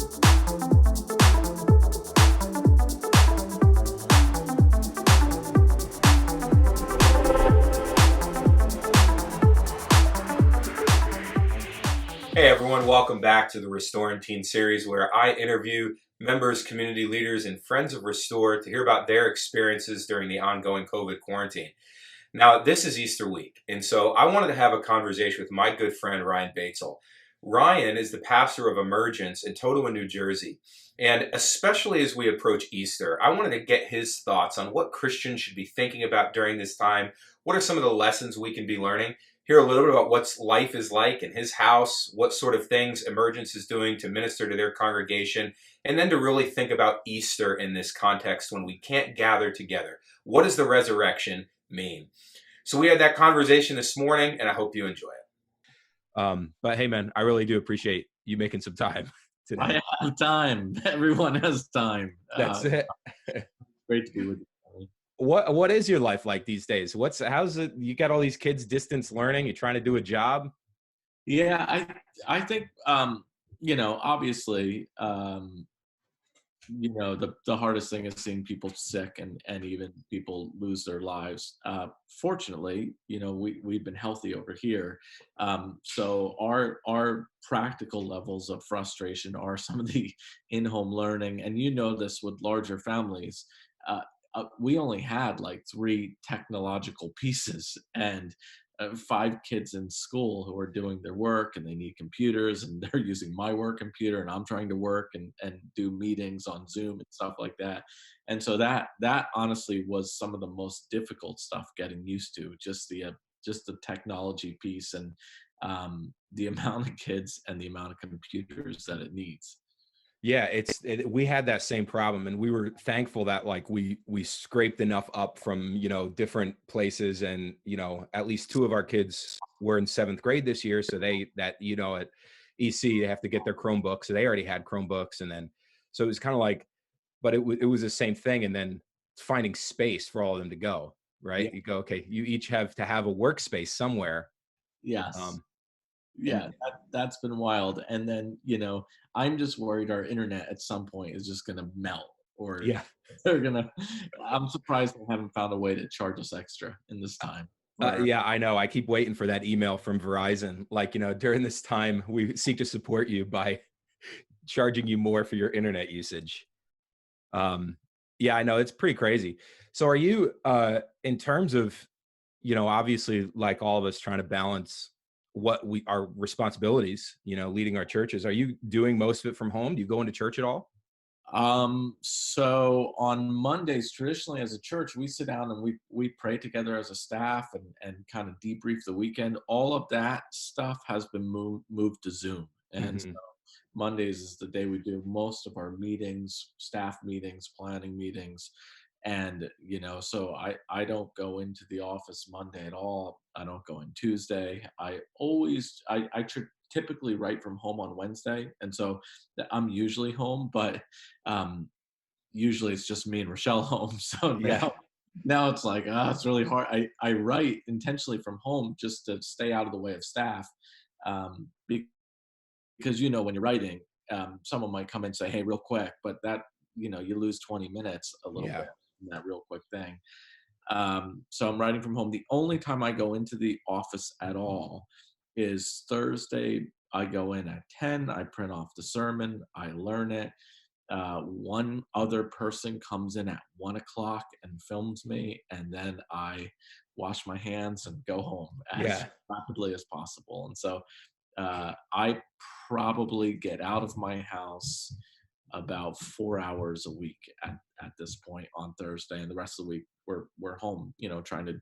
Hey everyone, welcome back to the Restorantine series where I interview members, community leaders, and friends of Restore to hear about their experiences during the ongoing COVID quarantine. Now, this is Easter week, and so I wanted to have a conversation with my good friend Ryan Baitzel. Ryan is the pastor of Emergence in Totowa, New Jersey, and especially as we approach Easter, I wanted to get his thoughts on what Christians should be thinking about during this time. What are some of the lessons we can be learning? Hear a little bit about what life is like in his house, what sort of things Emergence is doing to minister to their congregation, and then to really think about Easter in this context when we can't gather together. What does the resurrection mean? So we had that conversation this morning, and I hope you enjoy it. But hey, man, I really do appreciate you making some time today. I have time. Everyone has time. That's it. Great to be with you. What is your life like these days? How's it? You got all these kids distance learning. You're trying to do a job. Yeah, I think obviously the hardest thing is seeing people sick and even people lose their lives. Fortunately, we've been healthy over here. So our practical levels of frustration are some of the in-home learning, and this with larger families. We only had like 3 technological pieces and 5 kids in school who are doing their work, and they need computers, and they're using my work computer, and I'm trying to work and do meetings on Zoom and stuff like that. And so that honestly was some of the most difficult stuff getting used to, just the technology piece and the amount of kids and the amount of computers that it needs. Yeah, we had that same problem, and we were thankful that like we scraped enough up from different places, and at least 2 of our kids were in 7th grade this year, so at EC they have to get their Chromebooks, so they already had Chromebooks, and then so it was kind of like, but it was the same thing, and then finding space for all of them to go, right? Yeah. You go, okay, you each have to have a workspace somewhere. Yes. Yeah, that's been wild. And then, I'm just worried our internet at some point is just going to melt, or I'm surprised they haven't found a way to charge us extra in this time. Yeah, I know. I keep waiting for that email from Verizon. Like, during this time, we seek to support you by charging you more for your internet usage. Yeah, I know. It's pretty crazy. So are you, in terms of, obviously, like all of us trying to balance our responsibilities, leading our churches, are you doing most of it from home? Do you go into church at all? So on Mondays, traditionally as a church, we sit down and we pray together as a staff and kind of debrief the weekend. All of that stuff has been moved to Zoom. And so Mondays is the day we do most of our meetings, staff meetings, planning meetings. And, so I don't go into the office Monday at all. I don't go in Tuesday. I typically write from home on Wednesday. And so I'm usually home, but usually it's just me and Rochelle home. So now it's like, it's really hard. I write intentionally from home just to stay out of the way of staff. Because, when you're writing, someone might come and say, hey, real quick, but that, you lose 20 minutes a little bit in that real quick thing. So I'm writing from home. The only time I go into the office at all is Thursday. I go in at 10, I print off the sermon, I learn it. One other person comes in at 1 o'clock and films me, and then I wash my hands and go home as rapidly as possible. And so I probably get out of my house about 4 hours a week at this point on Thursday, and the rest of the week we're home, trying to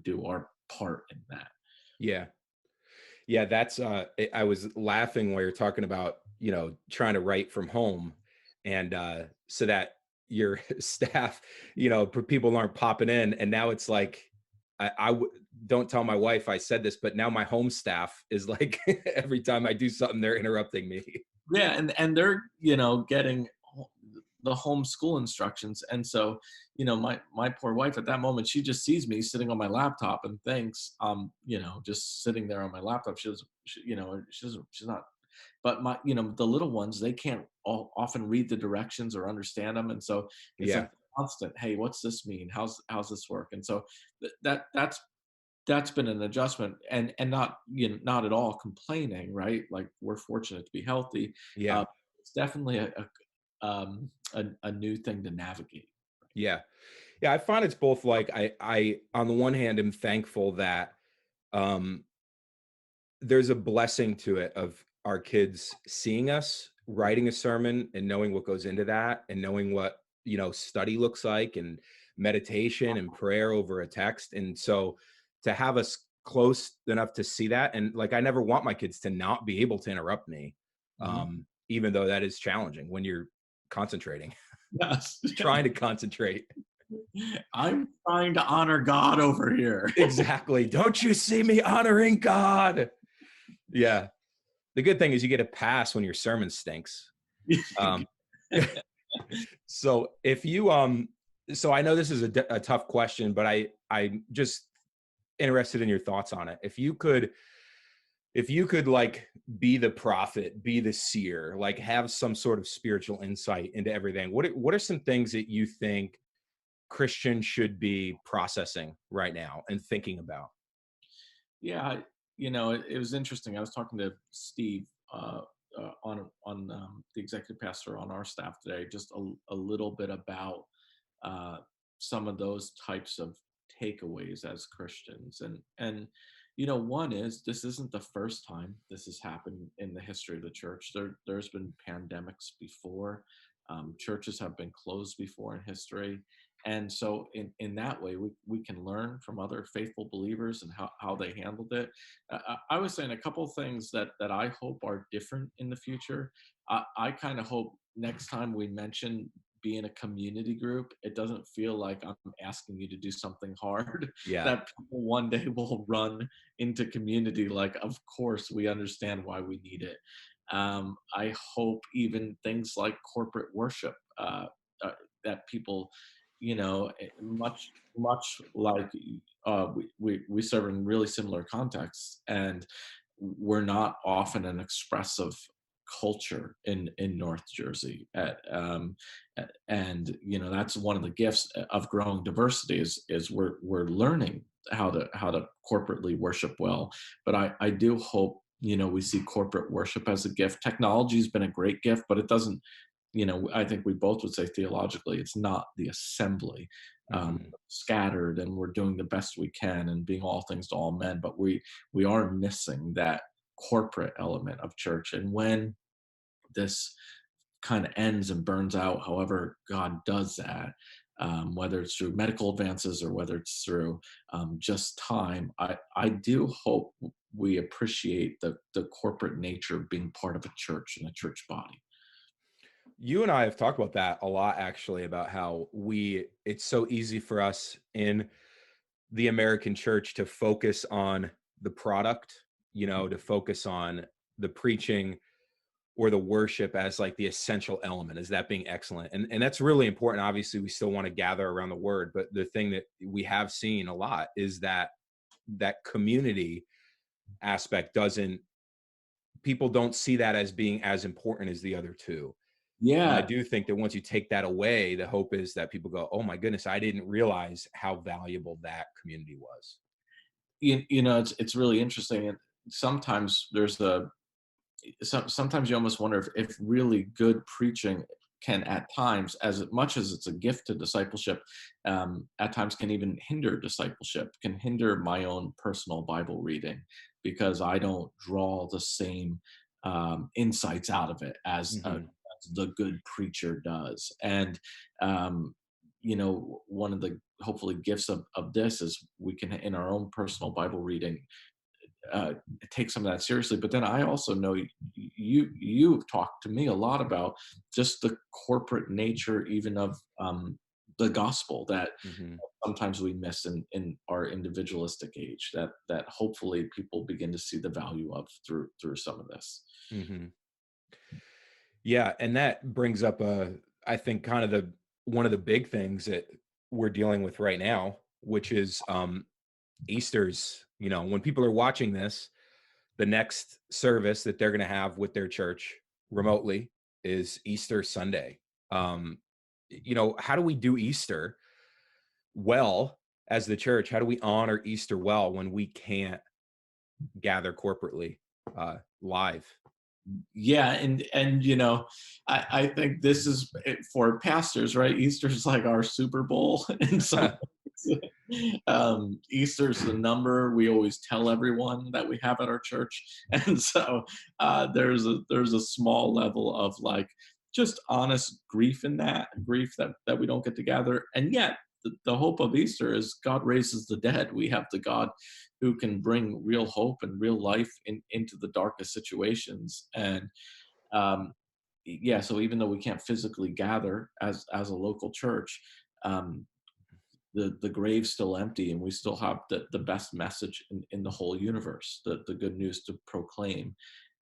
do our part in that. Yeah, that's I was laughing while you're talking about trying to write from home, and so that your staff, people aren't popping in, and now it's like I don't tell my wife I said this, but now my home staff is like every time I do something, they're interrupting me. Yeah, and they're getting the homeschool instructions, and so my poor wife at that moment, she just sees me sitting on my laptop and thinks just sitting there on my laptop. She's not but the little ones, they can't often read the directions or understand them, and so it's Yeah. a constant, hey, what's this mean, how's this work? And so that's been an adjustment, and not, not at all complaining, right? Like, we're fortunate to be healthy. Yeah. It's definitely a new thing to navigate. Yeah. Yeah. I find it's both like on the one hand, am thankful that, um, there's a blessing to it of our kids seeing us writing a sermon and knowing what goes into that and knowing what, study looks like and meditation and prayer over a text. And so to have us close enough to see that, and like I never want my kids to not be able to interrupt me, Mhm. even though that is challenging when you're concentrating, Yes. trying to concentrate. I'm trying to honor God over here. Exactly. Don't you see me honoring God? Yeah. The good thing is you get a pass when your sermon stinks. Um, so if you so I know this is a tough question, but I'm just interested in your thoughts on it. If you could like be the prophet, be the seer, like have some sort of spiritual insight into everything, what are some things that you think Christians should be processing right now and thinking about? Yeah, it was interesting. I was talking to Steve, the executive pastor on our staff today, just a little bit about uh, some of those types of takeaways as Christians. And one is, this isn't the first time this has happened in the history of the church. There's been pandemics before. Churches have been closed before in history. And so in that way, we can learn from other faithful believers and how they handled it. I was saying a couple of things that I hope are different in the future. I kind of hope next time we mention being a community group, it doesn't feel like I'm asking you to do something hard. Yeah. That people one day will run into community like, of course, we understand why we need it. I hope even things like corporate worship, uh, that people, much like, we serve in really similar contexts, and we're not often an expressive culture in North Jersey. And that's one of the gifts of growing diversity, is we're learning how to corporately worship well. But I do hope, we see corporate worship as a gift. Technology has been a great gift, but it doesn't, I think we both would say theologically, it's not the assembly. Hmm. Scattered, and we're doing the best we can and being all things to all men, but we are missing that corporate element of church. And when this kind of ends and burns out, however God does that, whether it's through medical advances or whether it's through just time, I do hope we appreciate the corporate nature of being part of a church and a church body. You and I have talked about that a lot, actually, about how it's so easy for us in the American church to focus on the product, to focus on the preaching or the worship as like the essential element, as that being excellent. And that's really important. Obviously, we still want to gather around the word, but the thing that we have seen a lot is that community aspect doesn't people don't see that as being as important as the other two. And I Yeah, do think that once you take that away, the hope is that people go, "Oh my goodness, I didn't realize how valuable that community was." it's really interesting. And sometimes sometimes you almost wonder if really good preaching can, at times, as much as it's a gift to discipleship, at times can even hinder discipleship, can hinder my own personal Bible reading, because I don't draw the same insights out of it as the good preacher does. And one of the hopefully gifts of this is we can, in our own personal Bible reading, uh, take some of that seriously. But then I also know you've talked to me a lot about just the corporate nature, even of the gospel, that Hmm. sometimes we miss in our individualistic age. That hopefully people begin to see the value of through some of this. Hmm. Yeah, and that brings up I think kind of the one of the big things that we're dealing with right now, which is Easter's. When people are watching this, the next service that they're going to have with their church remotely is Easter Sunday. How do we do Easter well as the church? How do we honor Easter well when we can't gather corporately live? Yeah, and I think this is for pastors, right? Easter's like our Super Bowl, and so Easter's the number we always tell everyone that we have at our church, and so there's a small level of like just honest grief in that that we don't get to gather, and yet the hope of Easter is God raises the dead. We have the God who can bring real hope and real life into the darkest situations. And yeah, so even though we can't physically gather as a local church, um, the grave's still empty, and we still have the best message in the whole universe, the good news to proclaim.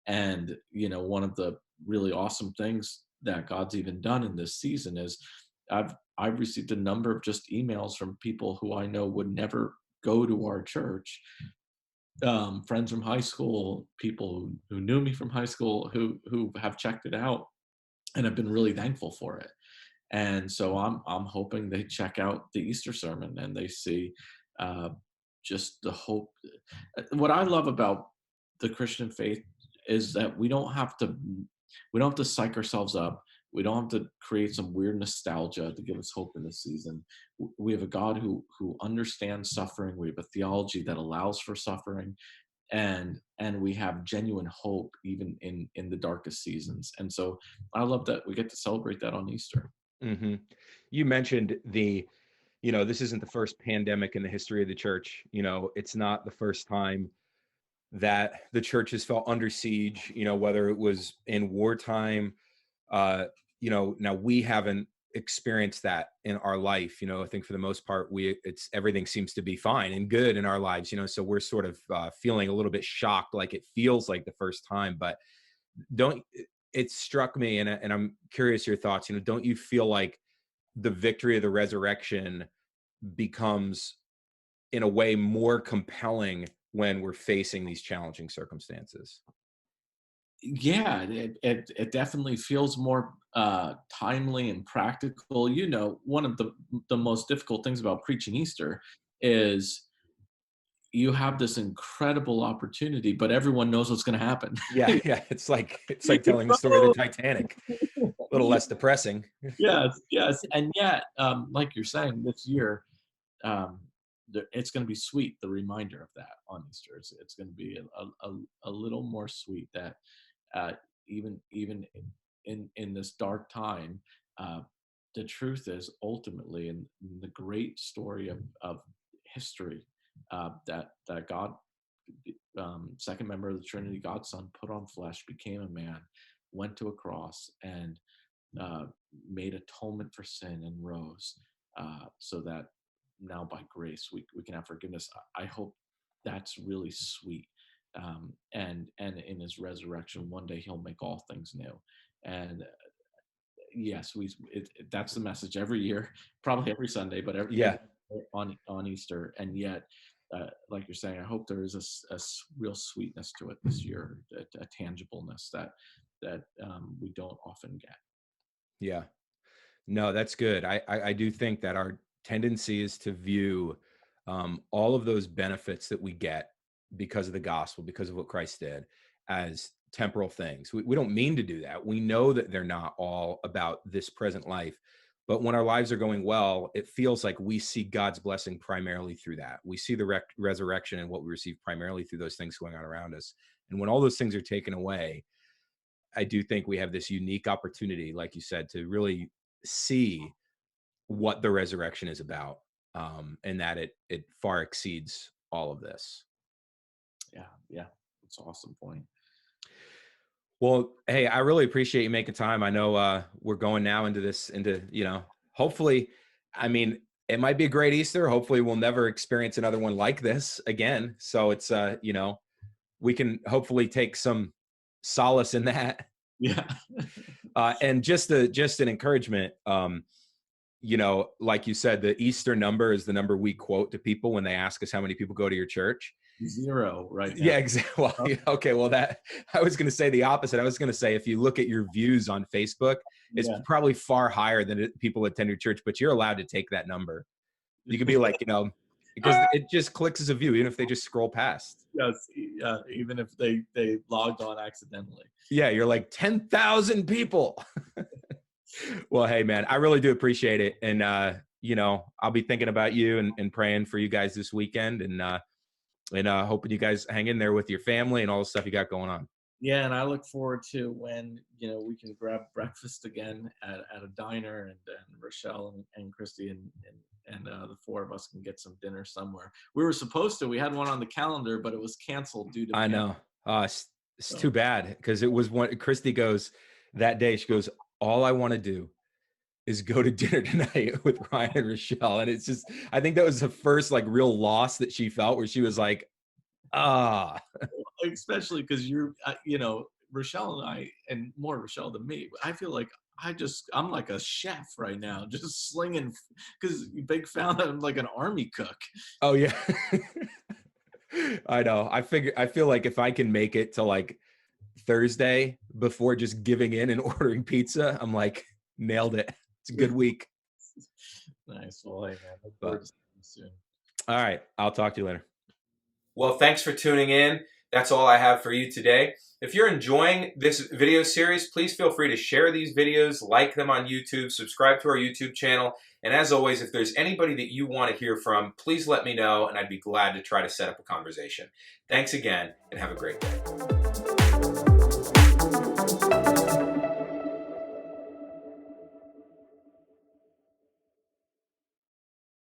And one of the really awesome things that God's even done in this season is I've received a number of just emails from people who I know would never go to our church, friends from high school, people who knew me from high school, who have checked it out and have been really thankful for it. And so I'm hoping they check out the Easter sermon and they see just the hope. What I love about the Christian faith is that we don't have to psych ourselves up. We don't have to create some weird nostalgia to give us hope in this season. We have a God who understands suffering. We have a theology that allows for suffering, and we have genuine hope even in the darkest seasons. And so I love that we get to celebrate that on Easter. Mm-hmm. You mentioned this isn't the first pandemic in the history of the church. It's not the first time that the church has felt under siege, whether it was in wartime. Now we haven't experienced that in our life. I think for the most part, everything seems to be fine and good in our lives, so we're sort of feeling a little bit shocked, like it feels like the first time. But it struck me, and I'm curious your thoughts, don't you feel like the victory of the resurrection becomes in a way more compelling when we're facing these challenging circumstances? Yeah, it definitely feels more timely and practical. One of the most difficult things about preaching Easter is you have this incredible opportunity, but everyone knows what's going to happen. Yeah, it's like telling the story of the Titanic. A little less depressing. Yes, and yet, like you're saying, this year, um, it's going to be sweet. The reminder of that on Easter, it's going to be a little more sweet that uh, even in this dark time, uh, the truth is ultimately in the great story of history, that God, second member of the Trinity, God's Son, put on flesh, became a man, went to a cross, and made atonement for sin and rose, so that now by grace we can have forgiveness. I hope that's really sweet. And in his resurrection, one day he'll make all things new. And yes, that's the message every year, probably every Sunday, but every on Easter. And yet, like you're saying, I hope there is a real sweetness to it this year, a tangibleness that we don't often get. Yeah. No, that's good. I do think that our tendency is to view all of those benefits that we get because of the gospel, because of what Christ did, as temporal things. We don't mean to do that. We know that they're not all about this present life. But when our lives are going well, it feels like we see God's blessing primarily through that. We see the resurrection and what we receive primarily through those things going on around us. And when all those things are taken away, I do think we have this unique opportunity, like you said, to really see what the resurrection is about, and that it far exceeds all of this. Yeah, it's an awesome point. Well, hey, I really appreciate you making time. I know we're going now into hopefully, I mean, it might be a great Easter. Hopefully we'll never experience another one like this again. So it's, we can hopefully take some solace in that. Yeah. And just an encouragement, like you said, the Easter number is the number we quote to people when they ask us how many people go to your church. 0 right now. Yeah, exactly. Well, yeah, okay. Well, I was going to say the opposite. I was going to say, if you look at your views on Facebook, it's Yeah. probably far higher than people attend your church, but you're allowed to take that number. You could be like, because it just clicks as a view, even if they just scroll past. Yes, even if they logged on accidentally. Yeah, you're like 10,000 people. Well, hey, man, I really do appreciate it. And, I'll be thinking about you and praying for you guys this weekend, and hoping you guys hang in there with your family and all the stuff you got going on. Yeah, and I look forward to when we can grab breakfast again at a diner, and Rochelle and Christy and the 4 of us can get some dinner somewhere. We were supposed to. We had one on the calendar, but it was canceled due to. I know. It's too bad, because it was one. Christy goes that day. She goes, all I want to do is go to dinner tonight with Ryan and Rochelle, and it's just. I think that was the first like real loss that she felt, where she was like, Especially because Rochelle and I, and more Rochelle than me, I feel like I'm like a chef right now, just slinging, because Big found I'm like an army cook. Oh yeah. I know. I feel like if I can make it to like Thursday before just giving in and ordering pizza, I'm like, nailed it. It's a good week. Nice. Well, hey, man, look forward to seeing you soon. All right. I'll talk to you later. Well, thanks for tuning in. That's all I have for you today. If you're enjoying this video series, please feel free to share these videos, like them on YouTube, subscribe to our YouTube channel. And as always, if there's anybody that you want to hear from, please let me know, and I'd be glad to try to set up a conversation. Thanks again, and have a great day.